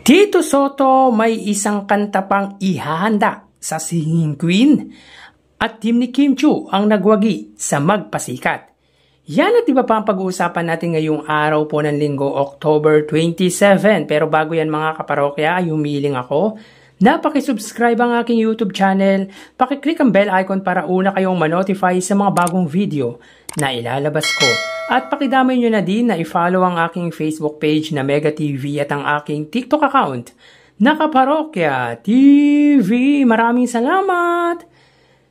Tito Soto may isang kanta pang ihahanda sa Singing Queen at team ni Kim Chiu ang nagwagi sa magpasikat. Yan at iba pa ang pag-uusapan natin ngayong araw po ng linggo, October 27. Pero bago yan mga kaparokya, ay humiling ako na pakisubscribe ang aking YouTube channel, pakiclick ang bell icon para una kayong manotify sa mga bagong video na ilalabas ko. At pakidamay nyo na din na i-follow ang aking Facebook page na Mega TV at ang aking TikTok account na Kaparokya TV. Maraming salamat!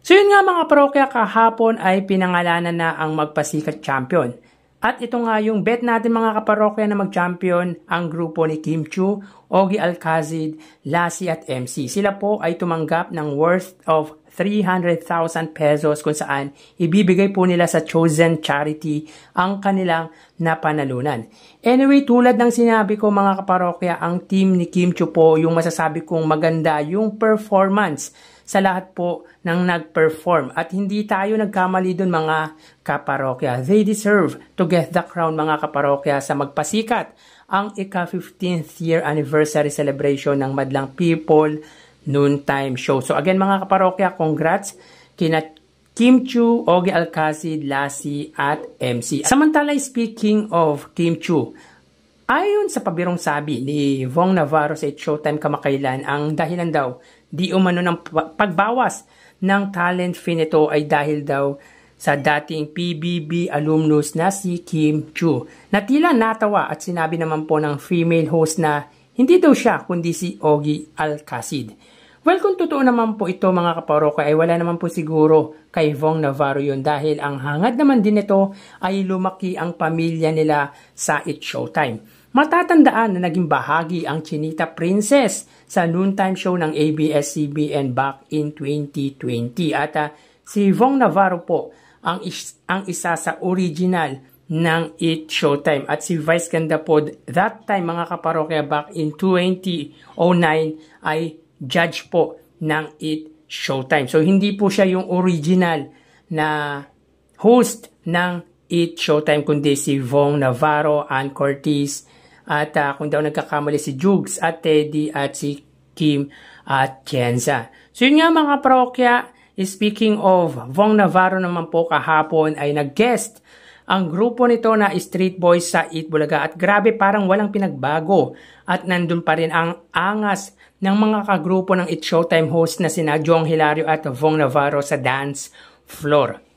So yun nga mga parokya, kahapon ay pinangalanan na ang magpasikat champion. At ito nga yung bet natin mga kaparokya na mag-champion ang grupo ni Kim Chiu, Ogie Alcacid, Lassie at MC. Sila po ay tumanggap ng worth of 300,000 pesos kung saan ibibigay po nila sa chosen charity ang kanilang napanalunan. Anyway, tulad ng sinabi ko mga kaparokya, ang team ni Kim Chiu po yung masasabi kong maganda yung performance sa lahat po ng nag-perform. At hindi tayo nagkamali dun mga kaparokya. They deserve to get the crown mga kaparokya sa magpasikat ang ika-15th year anniversary celebration ng Madlang People Noontime Show. So again mga kaparokya, congrats kina Kim Chiu, Ogie Alcacid, Lassie at MC. Samantala, speaking of Kim Chiu, ayon sa pabirong sabi ni Vong Navarro sa It's Showtime kamakailan, ang dahilan daw di umano ng pagbawas ng talent fee nito ay dahil daw sa dating PBB alumnus na si Kim Chiu. Na tila natawa at sinabi naman po ng female host na hindi daw siya kundi si Ogie Alcacid. Well, kung totoo naman po ito mga kaparokya ay wala naman po siguro kay Vong Navarro yun dahil ang hangad naman din ito ay lumaki ang pamilya nila sa It's Showtime. Matatandaan na naging bahagi ang Chinita Princess sa noontime show ng ABS-CBN back in 2020. At si Vong Navarro po ang isa sa original ng It's Showtime. At si Vice Ganda po that time mga kaparokya back in 2009 ay judge po ng It's Showtime. So hindi po siya yung original na host ng It's Showtime kundi si Vong Navarro, Ann Curtis, at kung daw nagkakamali si Jugs at Teddy at si Kim at Kenza. So yun nga mga parokya, speaking of Vong Navarro naman po kahapon ay nag-guest ang grupo nito na Street Boys sa Eat Bulaga. At grabe parang walang pinagbago at nandun pa rin ang angas ng mga kagrupo ng It's Showtime host na sina Jong Hilario at Vong Navarro sa dance floor.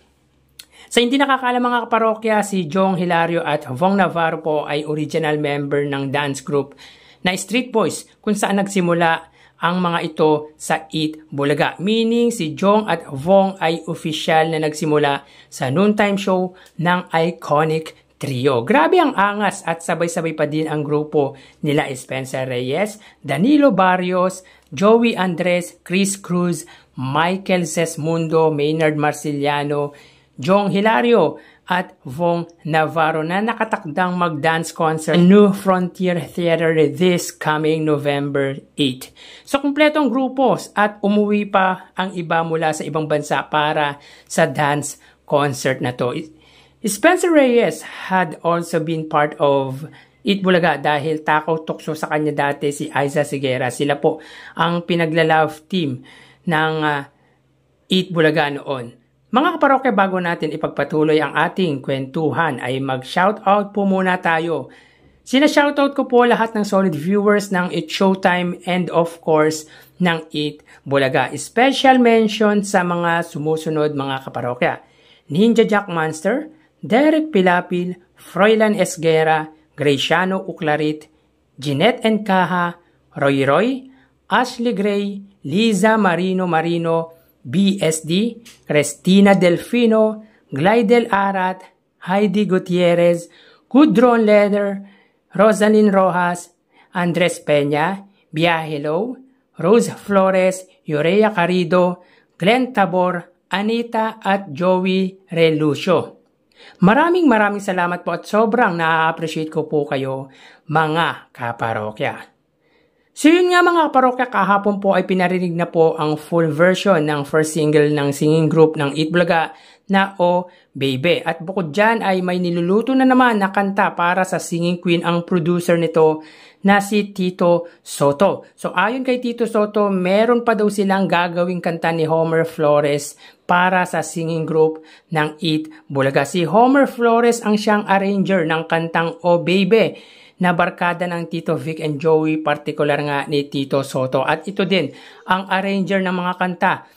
Sa hindi nakakaalam mga kaparokya, si Jong Hilario at Vong Navarro po ay original member ng dance group na Street Boys kung saan nagsimula ang mga ito sa Eat Bulaga. Meaning si Jong at Vong ay official na nagsimula sa noontime show ng iconic trio. Grabe ang angas at sabay-sabay pa din ang grupo nila Spencer Reyes, Danilo Barrios, Joey Andres, Chris Cruz, Michael Sesmundo, Maynard Marciliano, Jong Hilario at Vong Navarro na nakatakdang mag-dance concert New Frontier Theater this coming November 8. So kumpletong grupo at umuwi pa ang iba mula sa ibang bansa para sa dance concert na to. Spencer Reyes had also been part of Eat Bulaga dahil takaw tukso sa kanya dati si Aiza Sigera. Sila po ang pinagla-love team ng Eat Bulaga noon. Mga kaparokya, bago natin ipagpatuloy ang ating kwentuhan ay mag-shoutout po muna tayo. Sina-shoutout ko po lahat ng solid viewers ng It's Showtime and of course ng Eat Bulaga. Special mention sa mga sumusunod mga kaparokya: Ninja Jack Monster, Derek Pilapil, Froilan Esguera, Graciano Uclarit, Jeanette Encaja, Roy, Ashley Gray, Liza Marino, BSD, Cristina Delfino, Glidel Arat, Heidi Gutierrez, Gudron Leder, Rosalyn Rojas, Andres Peña, Biahelo, Rose Flores, Urea Carido, Glenn Tabor, Anita at Joey Relucio. Maraming salamat po at sobrang na-appreciate ko po kayo mga kaparokya. So yun nga mga kaparokya, kahapon po ay pinarinig na po ang full version ng first single ng singing group ng Eat Bulaga na O Baby. At bukod dyan ay may niluluto na naman na kanta para sa singing queen ang producer nito na si Tito Soto. So ayon kay Tito Soto, meron pa daw silang gagawing kanta ni Homer Flores para sa singing group ng Eat Bulaga. Si Homer Flores ang siyang arranger ng kantang O Baby na barkada ng Tito Vic and Joey, partikular nga ni Tito Soto. At ito din ang arranger ng mga kanta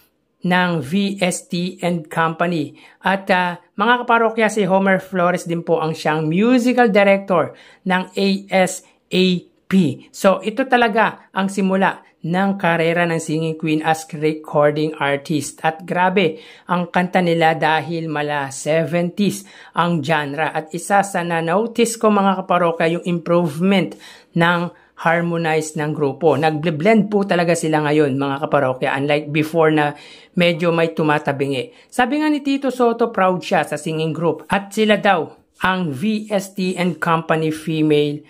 ng VST and Company. At mga kaparokya, si Homer Flores din po ang siyang musical director ng ASAP. So ito talaga ang simula ng karera ng singing queen as recording artist. At grabe ang kanta nila dahil mala 70s ang genre. At isa sa na-notice ko mga kaparokya, yung improvement ng harmonize ng grupo. Nag-blend po talaga sila ngayon mga kaparokya, unlike before na medyo may tumatabingi. Sabi nga ni Tito Soto, proud siya sa singing group at sila daw ang VST and Company female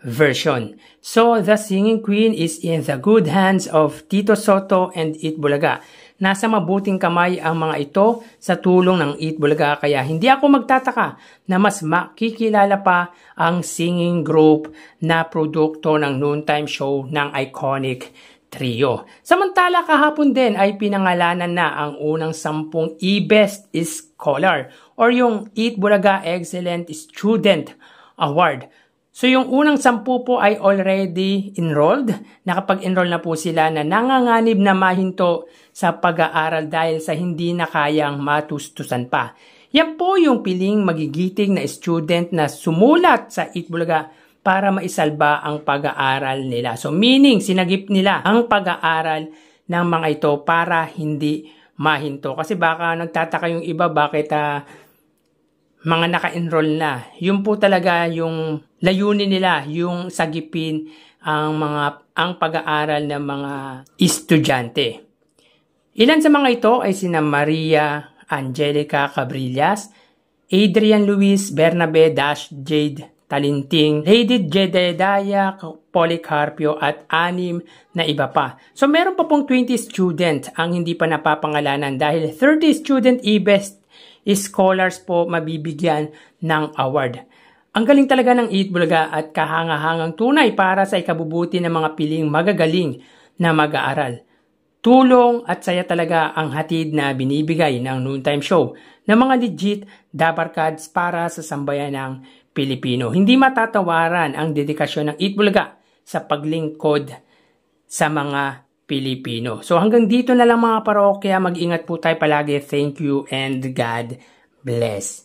version. So, the singing queen is in the good hands of Tito Soto and Eat Bulaga. Nasa mabuting kamay ang mga ito sa tulong ng Eat Bulaga, kaya hindi ako magtataka na mas makikilala pa ang singing group na produkto ng noontime show ng iconic trio. Samantala kahapon din ay pinangalanan na ang unang 10 eBest Scholar or yung Eat Bulaga Excellent Student Award. So yung unang 10 po ay already enrolled. Nakapag-enroll na po sila na nanganganib na mahinto sa pag-aaral dahil sa hindi na kayang matustusan pa. Yan po yung piling magigiting na student na sumulat sa Eat Bulaga para maisalba ang pag-aaral nila. So meaning sinagip nila ang pag-aaral ng mga ito para hindi mahinto. Kasi baka nagtataka yung iba bakit mga naka-enroll na. Yun po talaga yung layunin nila, yung sagipin ang pag-aaral ng mga estudyante. Ilan sa mga ito ay sina Maria Angelica Cabrillas, Adrian Luis Bernabe Jade Talinting, Lady Jedediah Policarpio at 6 na iba pa. So meron pa pong 20 student ang hindi pa napapangalanan dahil 30 student eBest Scholars po mabibigyan ng award. Ang galing talaga ng Eat Bulaga at kahanga-hangang tunay para sa ikabubuti ng mga piling magagaling na mag-aaral. Tulong at saya talaga ang hatid na binibigay ng noontime show ng mga legit dabarkads para sa sambayan ng Pilipino. Hindi matatawaran ang dedikasyon ng Eat Bulaga sa paglingkod sa mga Pilipino. So hanggang dito na lang mga parokya. Mag-ingat po tayo palagi. Thank you and God bless.